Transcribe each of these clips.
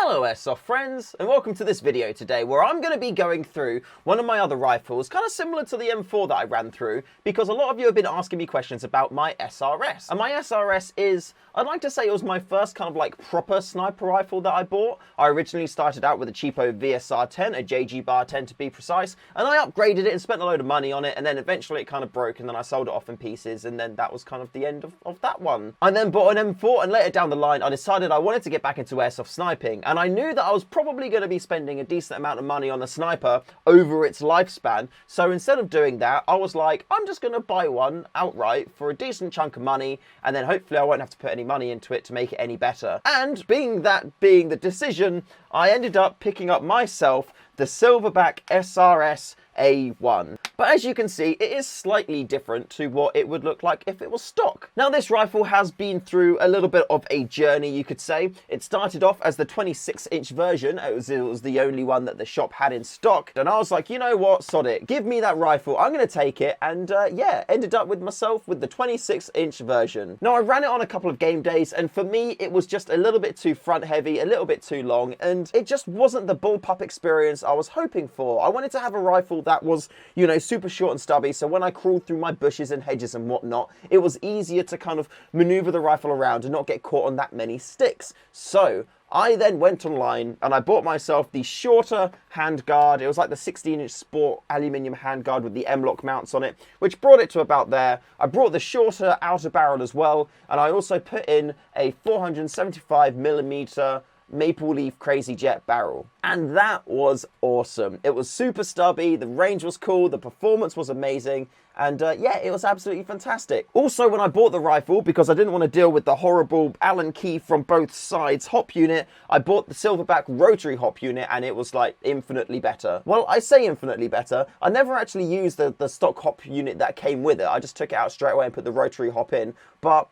Hello Airsoft friends, and welcome to this video today where I'm going to be going through one of my other rifles, kind of similar to the M4 that I ran through, because a lot of you have been asking me questions about my SRS. And my SRS is, I'd like to say it was my first kind of like proper sniper rifle that I bought. I originally started out with a cheapo VSR-10, a JG Bar 10 to be precise, and I upgraded it and spent a load of money on it, and then eventually it kind of broke, and then I sold it off in pieces, and then that was kind of the end of that one. I then bought an M4, and later down the line I decided I wanted to get back into airsoft sniping, and I knew that I was probably going to be spending a decent amount of money on the sniper over its lifespan. So instead of doing that, I was like, I'm just going to buy one outright for a decent chunk of money, and then hopefully I won't have to put any money into it to make it any better. And being the decision, I ended up picking up myself the Silverback SRS A1. But as you can see, it is slightly different to what it would look like if it was stock. Now this rifle has been through a little bit of a journey, you could say. It started off as the 26-inch version. It was the only one that the shop had in stock. And I was like, you know what, sod it. Give me that rifle, I'm going to take it. And yeah, ended up with myself with the 26-inch version. Now I ran it on a couple of game days, and for me, it was just a little bit too front heavy, a little bit too long, and it just wasn't the bullpup experience I was hoping for. I wanted to have a rifle that was, you know, super short and stubby, so when I crawled through my bushes and hedges and whatnot, it was easier to kind of maneuver the rifle around and not get caught on that many sticks. So I then went online and I bought myself the shorter handguard. It was like the 16-inch sport aluminium handguard with the M-lock mounts on it, which brought it to about there. I brought the shorter outer barrel as well, and I also put in a 475mm Maple Leaf Crazy Jet barrel. And that was awesome. It was super stubby, the range was cool, the performance was amazing, and yeah, it was absolutely fantastic. Also, when I bought the rifle, because I didn't want to deal with the horrible Allen key from both sides hop unit, I bought the Silverback rotary hop unit, and it was like infinitely better. Well, I say infinitely better. I never actually used the stock hop unit that came with it. I just took it out straight away and put the rotary hop in. But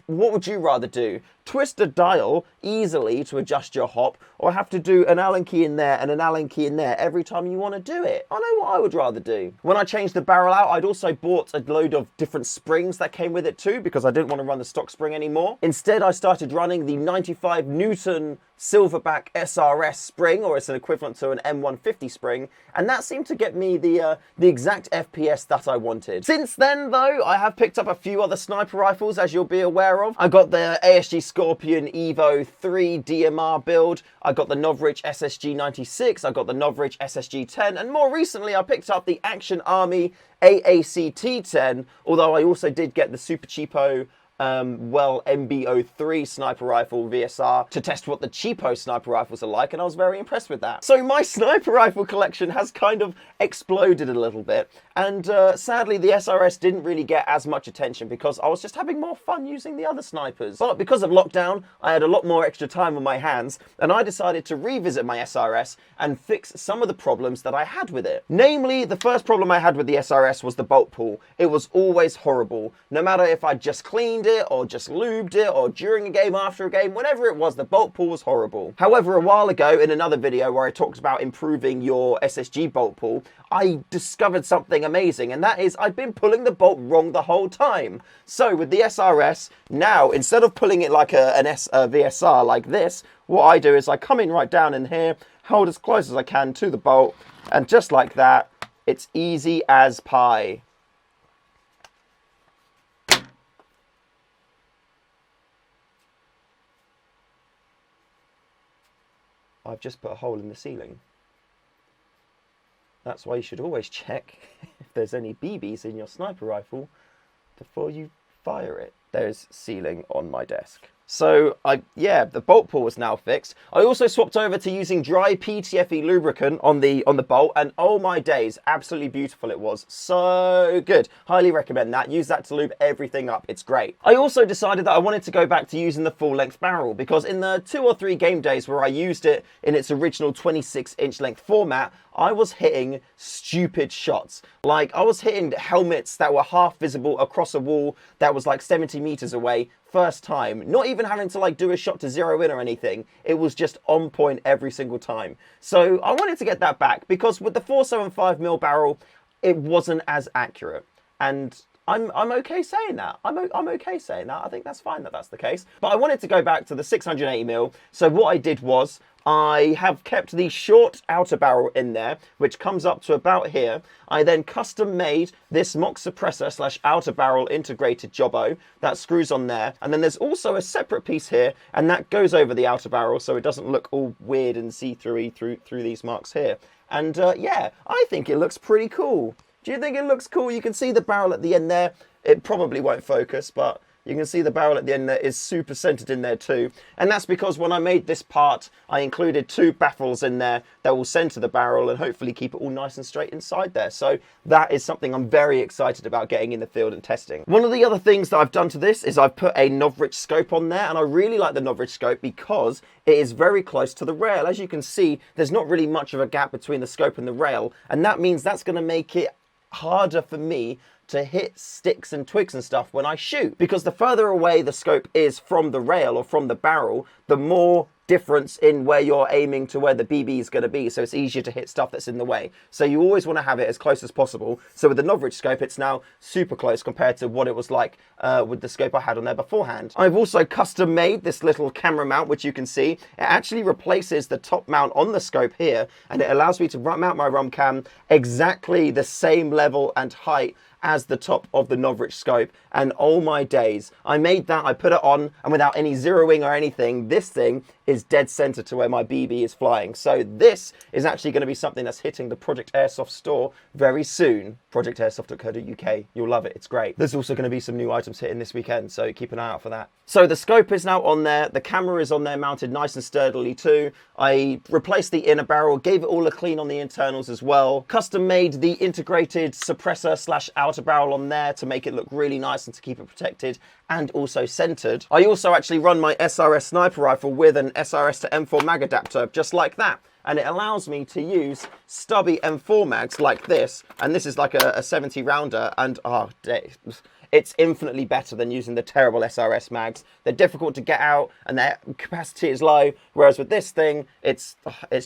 what would you rather do? Twist a dial easily to adjust your hop, or have to do an Allen key in there and an Allen key in there every time you want to do it? I know what I would rather do. When I changed the barrel out, I'd also bought a load of different springs that came with it too, because I didn't want to run the stock spring anymore. Instead, I started running the 95 Newton Silverback SRS spring, or it's an equivalent to an M150 spring, and that seemed to get me the exact FPS that I wanted. Since then, though, I have picked up a few other sniper rifles, as you'll be aware of. I got the ASG Scorpion Evo 3 DMR build, I got the Novritsch SSG 96, I got the Novritsch SSG 10, and more recently I picked up the Action Army AACT 10, although I also did get the super cheapo MB03 sniper rifle VSR to test what the cheapo sniper rifles are like, and I was very impressed with that. So my sniper rifle collection has kind of exploded a little bit, and sadly the SRS didn't really get as much attention because I was just having more fun using the other snipers. But because of lockdown, I had a lot more extra time on my hands, and I decided to revisit my SRS and fix some of the problems that I had with it. Namely, the first problem I had with the SRS was the bolt pull. It was always horrible. No matter if I just cleaned it or just lubed it or during a game, after a game, whenever it was, the bolt pull was horrible. However, a while ago in another video where I talked about improving your SSG bolt pull, I discovered something amazing, and that is I'd been pulling the bolt wrong the whole time. So with the SRS, now instead of pulling it like a VSR like this, what I do is I come in right down in here, hold as close as I can to the bolt, and just like that, it's easy as pie. I've just put a hole in the ceiling. That's why you should always check if there's any BBs in your sniper rifle before you fire it. There's ceiling on my desk. So, yeah, the bolt pull is now fixed. I also swapped over to using dry PTFE lubricant on the bolt, and oh my days, absolutely beautiful it was. So good. Highly recommend that. Use that to lube everything up. It's great. I also decided that I wanted to go back to using the full-length barrel, because in the 2 or 3 game days where I used it in its original 26-inch length format, I was hitting stupid shots. Like, I was hitting helmets that were half visible across a wall that was like 70 meters away first time, not even having to like do a shot to zero in or anything. It was just on point every single time. So I wanted to get that back, because with the 475mm barrel, it wasn't as accurate. And I'm okay saying that. I'm okay saying that. I think that's fine that that's the case. But I wanted to go back to the 680mm. So what I did was I have kept the short outer barrel in there, which comes up to about here. I then custom made this mock suppressor slash outer barrel integrated jobbo that screws on there. And then there's also a separate piece here, and that goes over the outer barrel so it doesn't look all weird and see-through through these marks here. And yeah, I think it looks pretty cool. Do you think it looks cool? You can see the barrel at the end there. It probably won't focus, but you can see the barrel at the end there is super centered in there too. And that's because when I made this part, I included 2 baffles in there that will center the barrel and hopefully keep it all nice and straight inside there. So that is something I'm very excited about getting in the field and testing. One of the other things that I've done to this is I've put a Novrich scope on there, and I really like the Novrich scope because it is very close to the rail. As you can see, there's not really much of a gap between the scope and the rail, and that means that's going to make it harder for me to hit sticks and twigs and stuff when I shoot, because the further away the scope is from the rail or from the barrel, the more difference in where you're aiming to where the BB is going to be, so it's easier to hit stuff that's in the way. So you always want to have it as close as possible. So with the Novrich scope, it's now super close compared to what it was like with the scope I had on there beforehand. I've also custom made this little camera mount, which you can see. It actually replaces the top mount on the scope here, and it allows me to mount my ROM cam exactly the same level and height as the top of the Novrich scope. And oh my days, I made that, I put it on, and without any zeroing or anything, this thing is dead center to where my BB is flying. So this is actually going to be something that's hitting the Project Airsoft store very soon. projectairsoft.co.uk. You'll love it. It's great. There's also going to be some new items hitting this weekend, so keep an eye out for that. So the scope is now on there. The camera is on there mounted nice and sturdily too. I replaced the inner barrel, gave it all a clean on the internals as well. Custom made the integrated suppressor slash outer barrel on there to make it look really nice and to keep it protected and also centered. I also actually run my SRS sniper rifle with an SRS to M4 mag adapter, just like that. And it allows me to use stubby M4 mags like this. And this is like a 70 rounder, and it's infinitely better than using the terrible SRS mags. They're difficult to get out and their capacity is low. Whereas with this thing, it's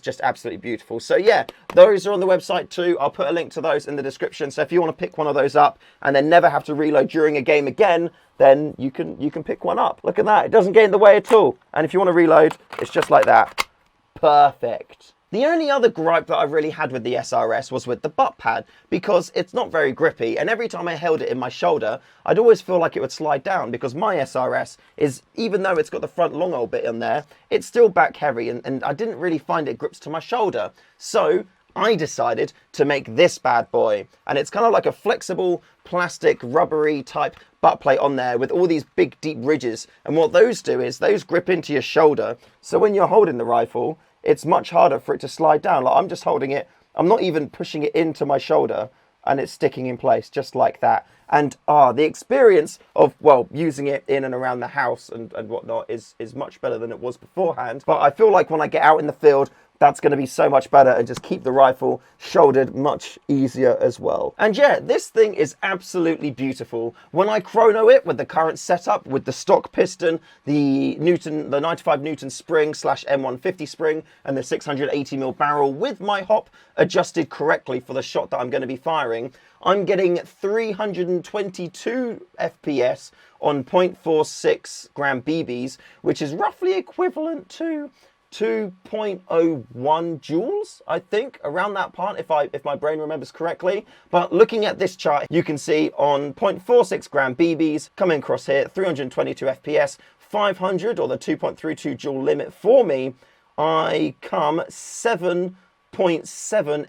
just absolutely beautiful. So yeah, those are on the website too. I'll put a link to those in the description. So if you want to pick one of those up and then never have to reload during a game again, then you can pick one up. Look at that. It doesn't get in the way at all. And if you want to reload, it's just like that. Perfect. The only other gripe that I really had with the SRS was with the butt pad, because it's not very grippy, and every time I held it in my shoulder, I'd always feel like it would slide down, because my SRS is, even though it's got the front long old bit in there, it's still back heavy, and I didn't really find it grips to my shoulder. So I decided to make this bad boy, and it's kind of like a flexible plastic rubbery type butt plate on there with all these big deep ridges, and what those do is those grip into your shoulder, so when you're holding the rifle, it's much harder for it to slide down. Like, I'm just holding it, I'm not even pushing it into my shoulder, and it's sticking in place just like that. And the experience of, well, using it in and around the house and whatnot is much better than it was beforehand. But I feel like when I get out in the field, that's going to be so much better and just keep the rifle shouldered much easier as well. And yeah, this thing is absolutely beautiful. When I chrono it with the current setup, with the stock piston, the 95 Newton spring slash M150 spring, and the 680mm barrel with my hop adjusted correctly for the shot that I'm going to be firing, I'm getting 322 FPS on 0.46 gram BBs, which is roughly equivalent to 2.01 joules, I think, around that part, if my brain remembers correctly. But looking at this chart, you can see on 0.46 gram BBs coming across here, 322 FPS, 500 or the 2.32 joule limit for me, I come 7.7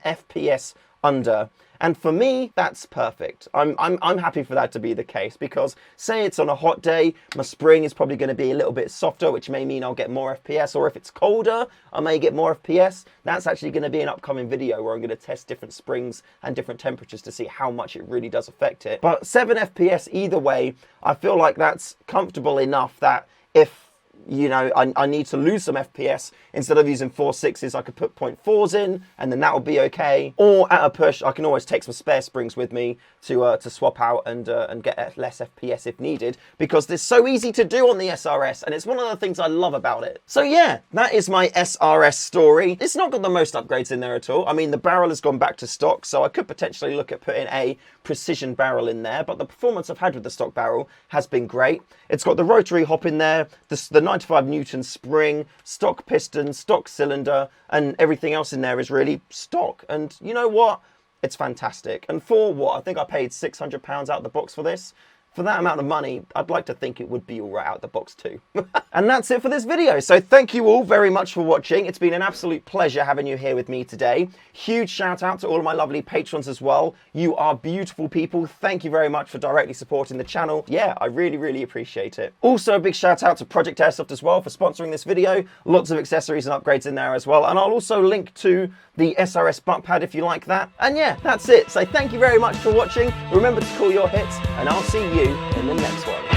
FPS under. And for me, that's perfect. I'm happy for that to be the case, because say it's on a hot day, my spring is probably going to be a little bit softer, which may mean I'll get more FPS, or if it's colder, I may get more FPS. That's actually going to be an upcoming video where I'm going to test different springs and different temperatures to see how much it really does affect it. But 7 FPS either way, I feel like that's comfortable enough that if you know, I need to lose some FPS, instead of using 4.6s, I could put 0.4s in, and then that will be okay. Or at a push, I can always take some spare springs with me to swap out and get less FPS if needed, because it's so easy to do on the SRS, and it's one of the things I love about it. So yeah, that is my SRS story. It's not got the most upgrades in there at all. I mean, the barrel has gone back to stock, so I could potentially look at putting a precision barrel in there, but the performance I've had with the stock barrel has been great. It's got the rotary hop in there, the 95 Newton spring, stock piston, stock cylinder, and everything else in there is really stock. And you know what? It's fantastic. And for what? I think I paid £600 out the box for this. For that amount of money, I'd like to think it would be all right out the box too. And that's it for this video. So thank you all very much for watching. It's been an absolute pleasure having you here with me today. Huge shout out to all of my lovely patrons as well. You are beautiful people. Thank you very much for directly supporting the channel. Yeah, I really, really appreciate it. Also a big shout out to Project Airsoft as well for sponsoring this video. Lots of accessories and upgrades in there as well. And I'll also link to the SRS butt pad if you like that. And yeah, that's it. So thank you very much for watching. Remember to call your hits, and I'll see you in the next one.